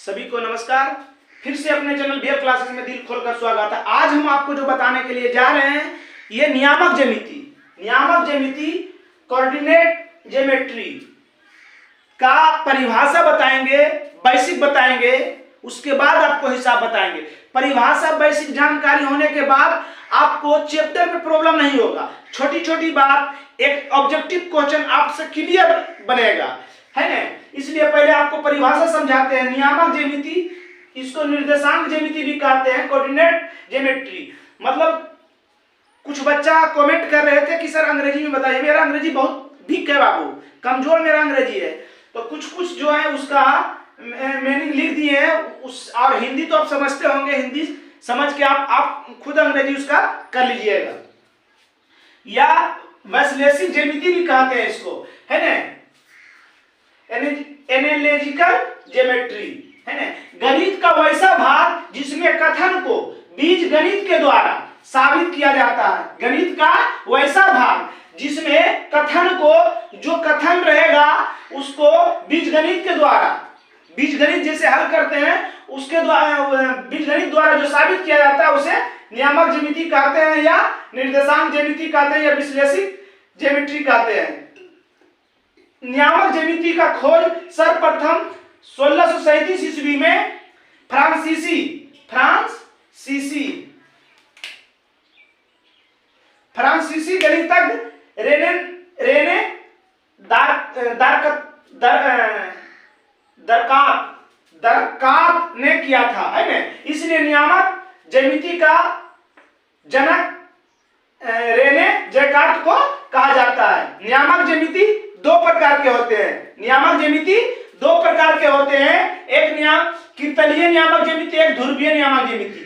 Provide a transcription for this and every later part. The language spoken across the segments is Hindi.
सभी को नमस्कार। फिर से अपने चैनल बीयर क्लासेस में दिल खोलकर स्वागत है। आज हम आपको जो बताने के लिए जा रहे हैं ये नियामक ज्यामिति कोऑर्डिनेट ज्योमेट्री का परिभाषा बताएंगे, बेसिक बताएंगे, उसके बाद आपको हिसाब बताएंगे। परिभाषा बेसिक जानकारी होने के बाद आपको चैप्टर में प्रॉब्लम नहीं होगा। छोटी छोटी बात एक ऑब्जेक्टिव क्वेश्चन आपसे क्लियर बनेगा, है ना। इसलिए पहले आपको परिभाषा समझाते हैं। नियामक ज्यामिति, इसको निर्देशांक ज्यामिति भी कहते हैं, कोऑर्डिनेट ज्योमेट्री। मतलब कुछ बच्चा कमेंट कर रहे थे कि सर अंग्रेजी में बताइए। मेरा अंग्रेजी बहुत वीक है बाबू, कमजोर मेरा अंग्रेजी है, तो कुछ जो है उसका मीनिंग लिख दिए हैं उस, और हिंदी तो आप समझते होंगे, हिंदी समझ के आप खुद अंग्रेजी उसका कर लीजिएगा। या वैश्लेषिक ज्यामिति भी कहते हैं इसको, है ना, एनालिटिकल ज्योमेट्री, है ना। गणित का वैसा भाग जिसमें कथन को बीजगणित के द्वारा साबित किया जाता है। गणित का वैसा भाग जिसमें कथन को, जो कथन रहेगा उसको बीजगणित के द्वारा, बीजगणित जैसे हल करते हैं उसके द्वारा, बीजगणित द्वारा जो साबित किया जाता है उसे नियामक ज्यामिति कहते हैं, या निर्देशांक ज्यामिति कहते हैं, या विश्लेषिक ज्योमेट्री कहते हैं। नियामक ज्यामिति का खोज सर्वप्रथम 1637 ईस्वी में फ्रांसीसी गणितज्ञ रेने दरकात ने किया था, है ना। इसलिए नियामक ज्यामिति का जनक रेने दरकात को कहा जाता है। नियामक ज्यामिति दो प्रकार के होते हैं। नियामक ज्यामिति दो प्रकार के होते हैं, एक कीर्तनीय नियामक ज्यामिति, एक ध्रुवीय नियामक ज्यामिति।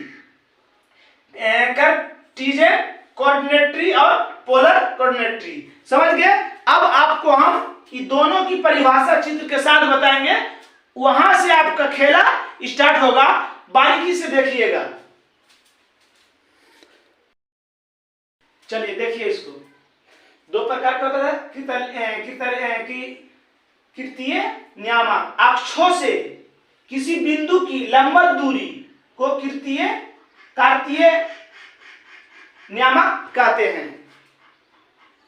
कार्टेशियन कोऑर्डिनेटरी और पोलर कोऑर्डिनेटरी, समझ गए। अब आपको हम ये दोनों की परिभाषा चित्र के साथ बताएंगे, वहां से आपका खेला स्टार्ट होगा। बारीकी से देखिएगा। चलिए देखिए इसको। दो प्रकार का होता है कृतीय नियामक। अक्षों से किसी बिंदु की लंबवत दूरी को कार्तीय नियामक कहते हैं।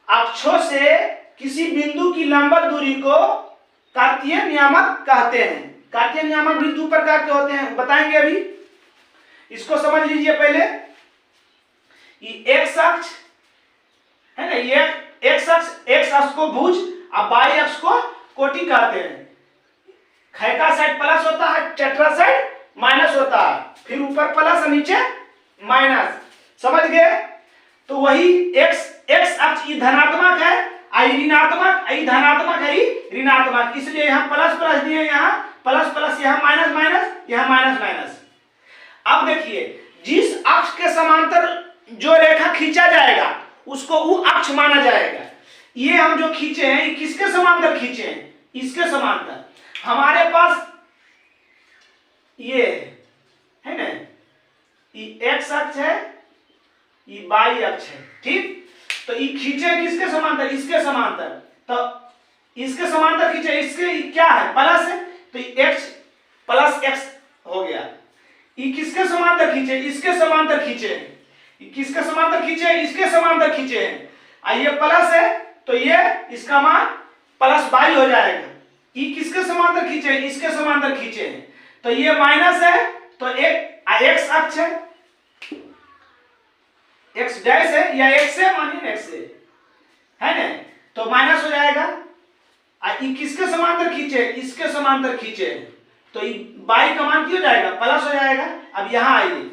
अक्षों से किसी बिंदु की लंबवत दूरी को कार्तीय नियामक कहते हैं। कार्तीय नियामक भी दो प्रकार के होते हैं, बताएंगे अभी। इसको समझ लीजिए पहले। ये एक्स अक्ष है ना, ये एक्स अक्ष को भुज और वाई अक्ष को कोटि कहते हैं। खै का साइड प्लस होता है, टेट्रा साइड माइनस होता है, फिर ऊपर प्लस और नीचे माइनस, समझ गए। तो वही एक्स अक्ष धनात्मक है, ऋणात्मक, धनात्मक है, ऋणात्मक, इसलिए यहाँ प्लस प्लस दिए, यहाँ प्लस प्लस, यहाँ माइनस माइनस, यहाँ माइनस माइनस। अब देखिए, जिस अक्ष के समांतर जो रेखा खींचा जाएगा उसको वो अक्ष माना जाएगा। ये हम जो खींचे हैं ये किसके समांतर खींचे हैं? इसके समांतर। हमारे पास ये है ना, ये एक्स अक्ष है, ये वाई अक्ष है, ठीक। तो ये खींचे किसके समांतर? इसके समांतर। तो इसके समांतर खींचे, इसके क्या है? प्लस है, तो एक्स प्लस एक्स हो गया। ये किसके समांतर खींचे? इसके समांतर खींचे। किसके समांतर खींचे? इसके समांतर खींचे हैं। ये प्लस है तो ये इसका मान प्लस बाई हो जाएगा। ये किसके समांतर खींचे? इसके समांतर खींचे हैं, तो ये माइनस है, तो एक एक्स अक्ष है, एक्स डैश है, या एक्स है, मानिए एक्स है ना, तो माइनस हो जाएगा। ये किसके समांतर खींचे? इसके समांतर खींचे हैं, तो ये बाई का मान क्यों जाएगा? प्लस हो जाएगा। अब यहाँ आइए,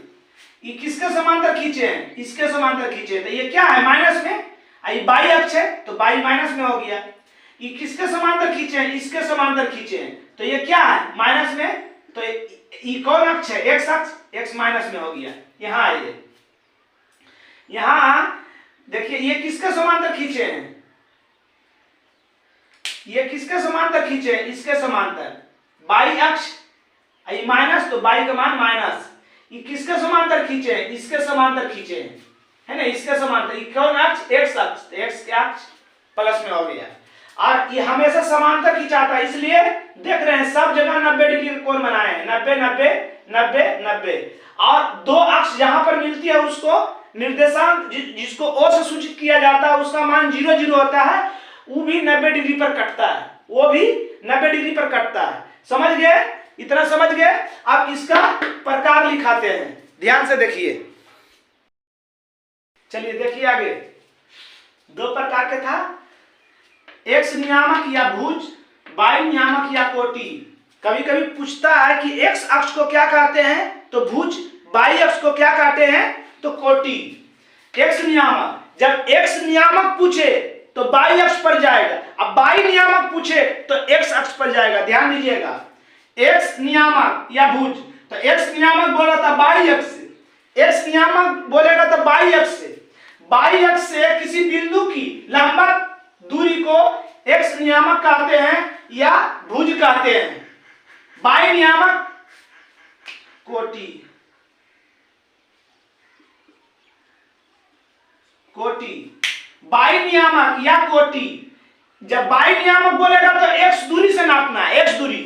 ये किसके समांतर खींचे हैं? इसके समांतर खींचे, तो ये क्या है? माइनस में। ये बाई अक्ष है तो बाई माइनस में हो गया। ये किसके समांतर खींचे हैं? इसके समांतर खींचे हैं, तो ये क्या है? माइनस में। तो ये कौन अक्ष है? एक्स अक्ष, एक्स माइनस में हो गया। यहाँ आइए, यहाँ देखिए, ये किसके समांतर खींचे हैं? ये किसके समांतर खींचे हैं? इसके समांतर। बाई अक्ष, ये माइनस, तो बाई का मान माइनस। ये किसके समांतर खींचे हैं? इसके समांतर खींचे हैं, है ना, इसके समांतर। कौन अक्ष? एक्स अक्ष, एक्स के अक्ष प्लस में हो गया। और ये हमेशा समांतर खिंचाता है, इसलिए देख रहे हैं सब जगह 90 डिग्री का कोण बनाए हैं, 90 90 90 90। और दो अक्ष जहां पर मिलती है उसको निर्देशांक जिसको ओ से सूचित किया जाता है उसका मान 0 0 होता है, वो भी 90 डिग्री पर कटता है, वो भी 90 डिग्री पर कटता है। समझ गए? इतना समझ गए? अब इसका प्रकार लिखाते हैं, ध्यान से देखिए। चलिए देखिए आगे, दो प्रकार के था, एक्स नियामक या भुज, वाई नियामक या कोटि। कभी कभी पूछता है कि एक्स अक्ष को क्या कहते हैं तो भुज, वाई अक्ष को क्या कहते हैं तो कोटि। एक्स नियामक, जब एक्स नियामक पूछे तो वाई अक्ष पर जाएगा, अब वाई नियामक पूछे तो एक्स अक्ष पर जाएगा। ध्यान दीजिएगा, एक्स नियामक या भुज, तो एक्स नियामक बोला था वाई अक्ष से, एक्स नियामक बोलेगा तो वाई अक्ष से। वाई अक्ष से किसी बिंदु की लंबवत दूरी को एक्स नियामक कहते हैं या भुज कहते हैं। वाई नियामक कोटि, कोटि, वाई नियामक या कोटि। जब वाई नियामक बोलेगा तो एक्स दूरी से नापना है, एक्स दूरी,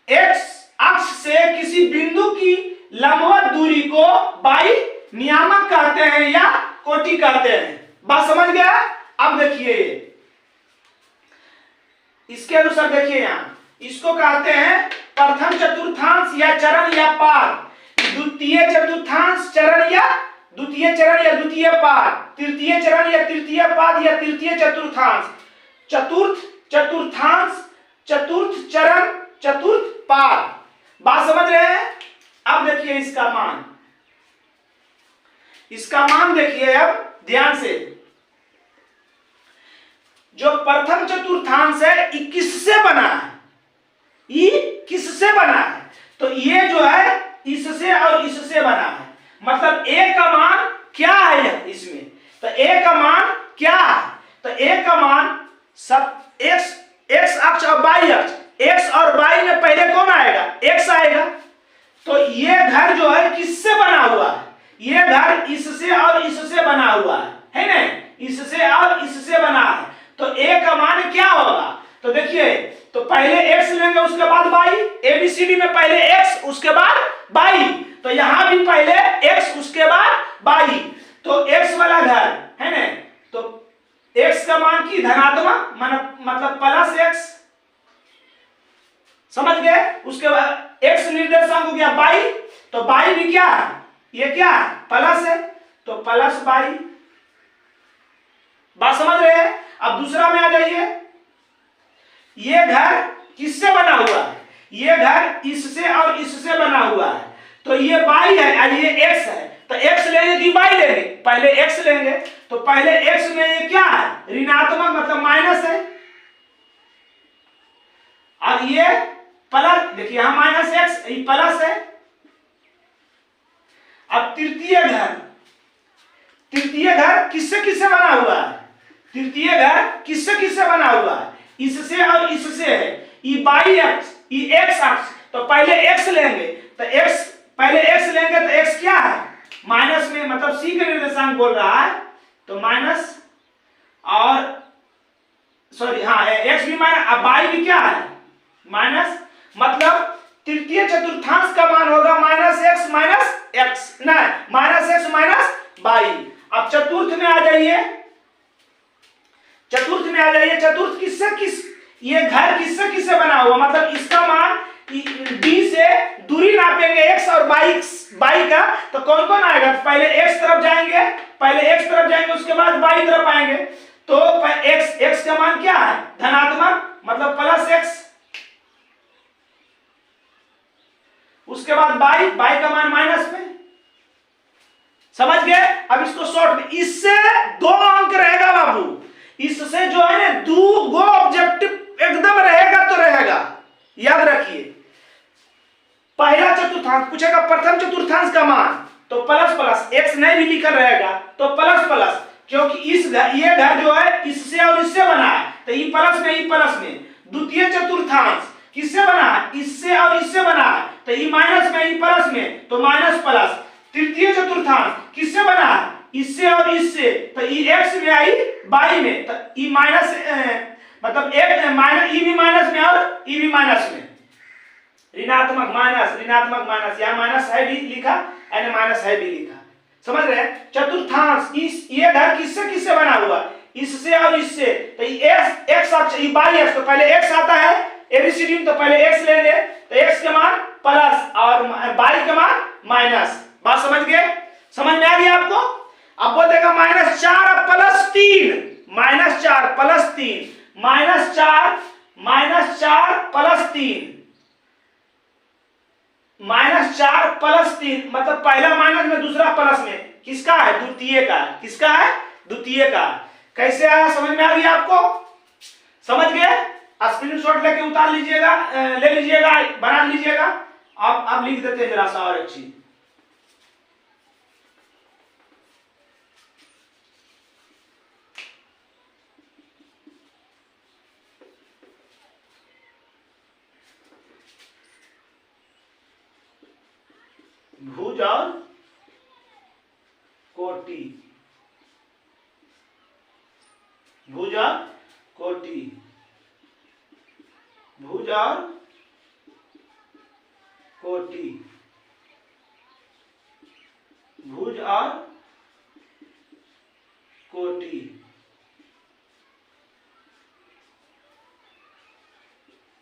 एक्स अक्ष से किसी बिंदु की लंबवत दूरी को वाई नियामक कहते हैं या कोटि कहते हैं। बात समझ गया? अब देखिए इसके अनुसार, देखिए यहां इसको कहते हैं प्रथम चतुर्थांश या चरण या पाद, द्वितीय चतुर्थांश चरण या द्वितीय चरण या द्वितीय पाद, तृतीय चरण या तृतीय पाद या तृतीय चतुर्थांश, चतुर्थ चतुर्थांश, चतुर्थ चरण, चतुर्थ पाद। बात समझ रहे हैं? अब देखिए इसका मान, इसका मान देखिए अब ध्यान से। जो प्रथम चतुर्थांश है ये किससे बना है, ये किससे बना है तो ये जो है इससे और इससे बना है। मतलब a का मान क्या है इसमें, तो a का मान क्या है, तो a का मान सब x अक्ष और y अक्ष, x और y में पहले कौन आएगा, x आएगा। तो ये घर जो है किससे बना हुआ है, ये घर इससे और इससे बना हुआ है ना, इससे और इससे बना है। तो a का मान क्या होगा, तो देखिए, तो पहले x लेंगे उसके बाद y, ABCD में पहले x उसके बाद y, तो यहां भी पहले x उसके बाद y। तो x वाला घर है ना, तो x का मान की धनात्मक मतलब प्लस x, समझ गए। उसके बाद x निर्देशांक हो गया y, तो y भी क्या है, ये क्या है प्लस है, तो प्लस y। बात समझ रहे हैं? अब दूसरा में आ जाइए, ये घर किससे बना हुआ है, ये घर इससे और इससे बना हुआ है। तो ये y है और ये x है, तो x लेंगे कि y लेंगे, पहले x लेंगे। तो पहले x में ये क्या है ऋणात्मक मतलब माइनस है, और ये प्लस, देखिए यहां माइनस x, ये प्लस है। अब तृतीय घर, तृतीय घर किससे किससे बना हुआ है, तृतीय घर किससे किससे बना हुआ है, इससे और इससे है। ये y अक्ष, ये x अक्ष, तो पहले x लेंगे, तो x पहले x लेंगे तो x क्या है माइनस में, मतलब c का निर्देशांक बोल रहा है, तो माइनस और सॉरी हाँ x भी माइनस, अब y भी क्या है माइनस, मतलब तृतीय चतुर्थांश का मान होगा माइनस x माइनस x, नहीं माइनस x माइनस y। अब चतुर्थ में आ जाइए, चतुर्थ में आ जाइए, चतुर्थ किससे किस, ये घर किससे किससे बना हुआ, मतलब इसका मान d से दूरी नापेंगे x और y का, तो कौन कौन आएगा, पहले x तरफ जाएंगे, पहले x तरफ जाएंगे उसके बाद y तरफ आएंगे। तो x का मान क्या है धनात्मक मतलब प्लस x, उसके बाद y का मान माइनस में। समझ गए? अब इसको शॉर्ट में, इससे 2 अंक रहेगा बाबू, इससे जो है ना 2 ऑब्जेक्टिव एकदम रहेगा तो रहेगा, याद रखिए। पहला चतुर्थांश पूछेगा प्रथम चतुर्थांश का मान, तो प्लस प्लस, x नहीं भी लिखा रहेगा तो प्लस प्लस, क्योंकि इस घर, ये घर जो है इससे और इससे बना है, तो ये प्लस में, ये प्लस में। द्वितीय चतुर्थांश किससे बना है, इससे और इससे बना है, तो ये माइनस में, ये प्लस में, तो माइनस प्लस। तृतीय चतुर्थांश किससे बना है, इससे और इससे, तो ये x में आई y में, तो ये माइनस मतलब एक माइनस ई भी माइनस में और ई भी माइनस में, ऋणात्मक माइनस ऋणात्मक माइनस, यहाँ माइनस है भी लिखा यानी माइनस है भी लिखा, समझ रहे हैं। चतुर्थांश इस ये घर किससे किससे बना हुआ, इससे और इससे, तो एक्स अक्ष बाई अक्ष, तो पहले एक्स आता है एबीसीडी में, तो पहले एक्स लेंगे, तो एक्स के मान प्लस और बाई के मान माइनस। बात समझ गए, समझ में आ गया आपको। अब वो देगा -4 प्लस 3, -4 प्लस 3, -4 प्लस 3, -4 प्लस 3, मतलब पहला माइनस में दूसरा प्लस में, किसका है, द्वितीय का, किसका है, द्वितीय का। कैसे आया, समझ में आ गया आपको, समझ गए। स्क्रीनशॉट लेके उतार लीजिएगा, ले लीजिएगा, बना लीजिएगा। अब लिख देते हैं जरा सा और एक चीज, भुज और कोटि, भुज और कोटि, भुज और कोटि, भुज और कोटि,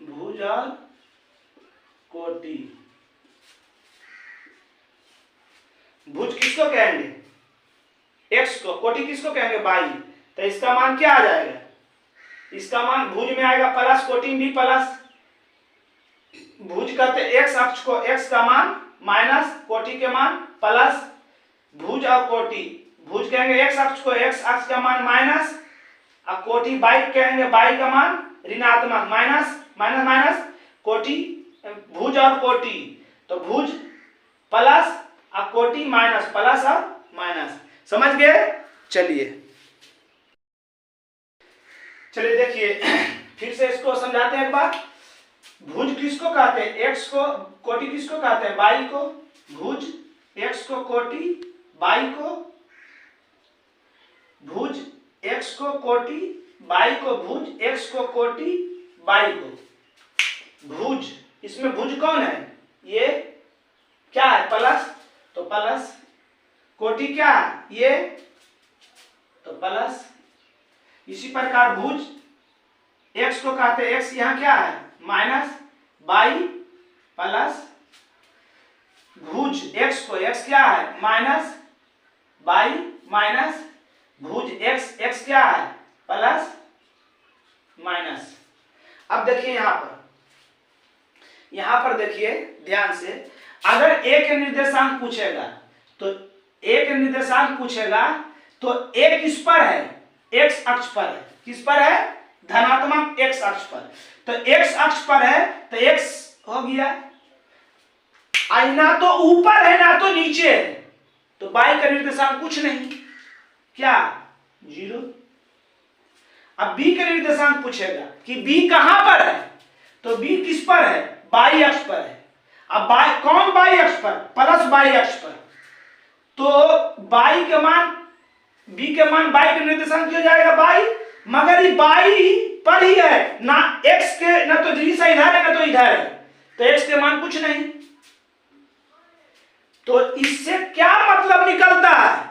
भुज और कोटि। भुज किसको कहेंगे, एक्स को, कोटि किसको कहेंगे, बाई। तो इसका मान क्या आ जाएगा, इसका मान भुज में आएगा प्लस, कोटि में भी प्लस। भुज कहते एक्स अक्ष को, एक्स का मान माइनस, कोटि के मान प्लस। भुज और कोटि, भुज कहेंगे एक्स अक्ष को, एक्स अक्ष का मान माइनस, और कोटि बाई कहेंगे, बाई का मान ऋणात्मक, माइनस माइनस माइनस, कोटि भुज और कोटि, तो भुज प्लस और कोटि माइनस, प्लस और माइनस, समझ गए। चलिए देखिए फिर से इसको समझाते हैं एक बार। भुज किसको कहते हैं, एक्स को, कोटि किसको कहते हैं, बाई को। भुज एक्स को, कोटि बाई को, भुज एक्स को, कोटि बाई को, भुज एक्स को, कोटि बाई को। भुज, इसमें भुज कौन है, ये क्या है, प्लस, तो प्लस। कोटि क्या है, ये, तो प्लस। इसी प्रकार भुज एक्स को कहते हैं, एक्स यहाँ क्या है, minus, by plus. Bhuj x को, एक्स क्या है, minus, by minus. Bhuj x, x क्या है, प्लस माइनस। अब देखिए यहां पर देखिए ध्यान से, अगर एक निर्देशांक पूछेगा तो एक निर्देशांक पूछेगा तो एक किस पर है, एक्स अक्ष पर है। किस पर है, धनात्मक एक्स अक्ष पर। तो एक्स अक्ष पर है तो एक्स हो गया, ना तो ऊपर है ना तो नीचे है, तो बाई का निर्देशांक कुछ नहीं, क्या, 0। अब बी का निर्देशांक पूछेगा कि बी कहां पर है, तो बी किस पर है, बाई अक्ष पर है। अब बाई, कौन बाई अक्ष पर, प्लस बाई अक्ष पर, तो बाई के मान, बी के मान बाई के निर्देशांक हो जाएगा बाई, मगर ये बाई पर ही है ना, एक्स के ना तो दिशा इधर है ना तो इधर है, तो एक्स के मान कुछ नहीं। तो इससे क्या मतलब निकलता है,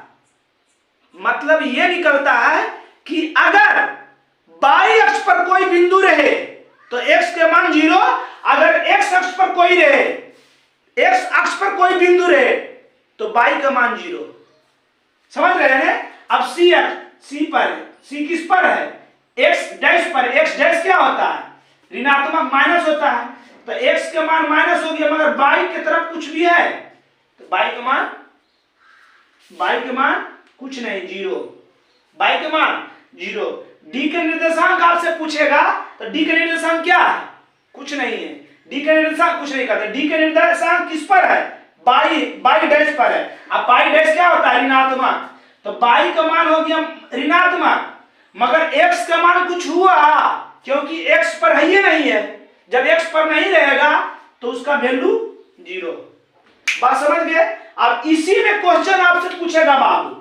मतलब यह निकलता है कि अगर बाई अक्ष पर कोई बिंदु रहे तो एक्स के मान 0, अगर एक्स अक्ष पर कोई रहे, एक्स अक्ष पर कोई बिंदु रहे तो बाई का मान 0, समझ रहे हैं। अब सी अक्ष, सी पर, सी किस पर है, एक्स डैश पर। एक्स डैश क्या होता है, ऋणात्मक माइनस होता है, तो एक्स के मान माइनस हो गया, मगर बाई की तरफ कुछ भी है तो बाई के मान कुछ नहीं, 0, बाई के मान 0। डी के निर्देशांक आपसे पूछेगा तो डी के निर्देशांक क्या है, कुछ नहीं है, डी के निर्देशांक कुछ नहीं करते। डी के निर्देशांक किस पर है, बाई डैश पर है। अब बाई डैश क्या होता है, ऋणात्मक, तो बाई का मान हो गया ऋणात्मक, मगर एक्स का मान कुछ हुआ क्योंकि एक्स पर है ही नहीं है। जब एक्स पर नहीं रहेगा तो उसका वैल्यू 0। बात समझ गए। अब इसी में क्वेश्चन आपसे पूछेगा बाबू,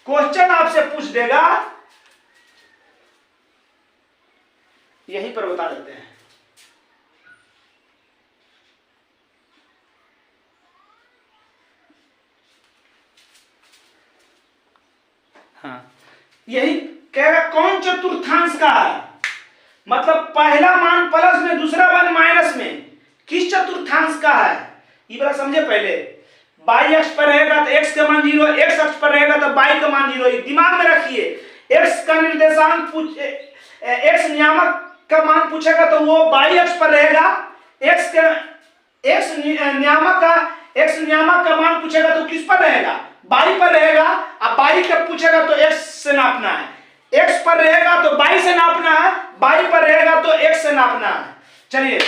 क्वेश्चन आपसे पूछ देगा यहीं पर बता देते हैं। हाँ, यही कहेगा कौन चतुर्थांश का है, मतलब पहला मान प्लस में दूसरा मान माइनस में, किस चतुर्थांश का है ये बड़ा समझे। पहले बाई अक्ष पर रहेगा तो x का मान 0, x अक्ष पर रहेगा तो y का मान 0। दिमाग में रखिए, x का निर्देशांक x नियामक का मान पूछेगा तो वो y अक्ष पर रहेगा, x नियामक का मान पूछेगा तो किस पर रहेगा, y पर रहेगा। अब y का पूछेगा तो x से नापना है, x पर रहेगा तो y से नापना है, y पर रहेगा तो x से नापना है। चलिए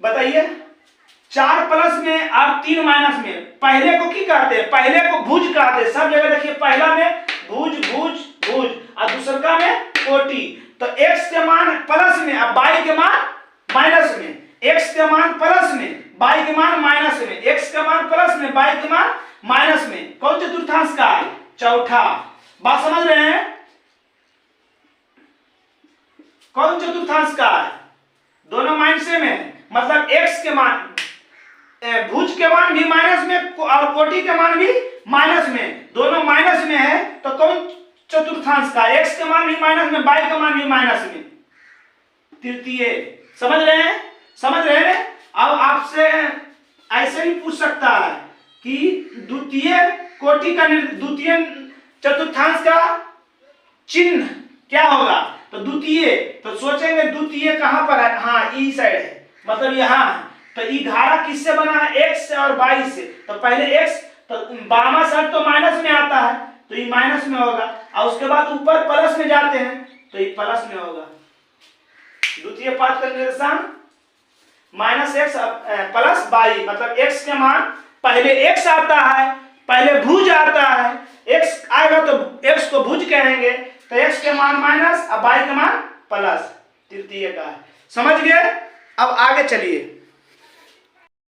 बताइए, 4 प्लस में और 3 माइनस में, पहले को की कहते हैं, पहले को भुज कहते हैं। सब जगह देखिए, पहला में भुज भुज भुज और दूसरा में कोटि। तो x के मान प्लस में और y के मान माइनस में, x के मान प्लस में y के मान माइनस में, x के मान प्लस में y के मान माइनस में, कौन चतुर्थांश का है, चौथा। बात समझ रहे हैं, कौन चतुर्थांश का है, दोनों मान सेम है, मतलब x के मान भुज के मान भी माइनस में और कोटि के मान भी माइनस में, दोनों माइनस में है तो कौन चतुर्थांश का, x के मान भी माइनस में, y का मान भी माइनस में, तृतीय। समझ रहे हैं, समझ रहे हैं। अब आपसे ऐसे ही पूछ सकता है कि द्वितीय कोटि का द्वितीय चतुर्थांश का चिन्ह क्या होगा, तो द्वितीय, तो सोचेंगे द्वितीय कहां पर है, हाँ ई साइड है, मतलब यहाँ है। तो ई धारा किससे बना है, x से और y से। तो पहले x, तो बामा साइड तो माइनस में आता है तो ये माइनस में होगा, और उसके बाद ऊपर प्लस में जाते हैं तो ये प्लस में होगा। द्वितीय पद का निर्देशांक माइनस एक्स प्लस वाई, मतलब x के मान पहले x आता है, पहले भुज आता है, x आएगा तो x को भुज कहेंगे, तो x के मान माइनस और y के मान प्लस, तृतीय का है। समझ गए। अब आगे चलिए,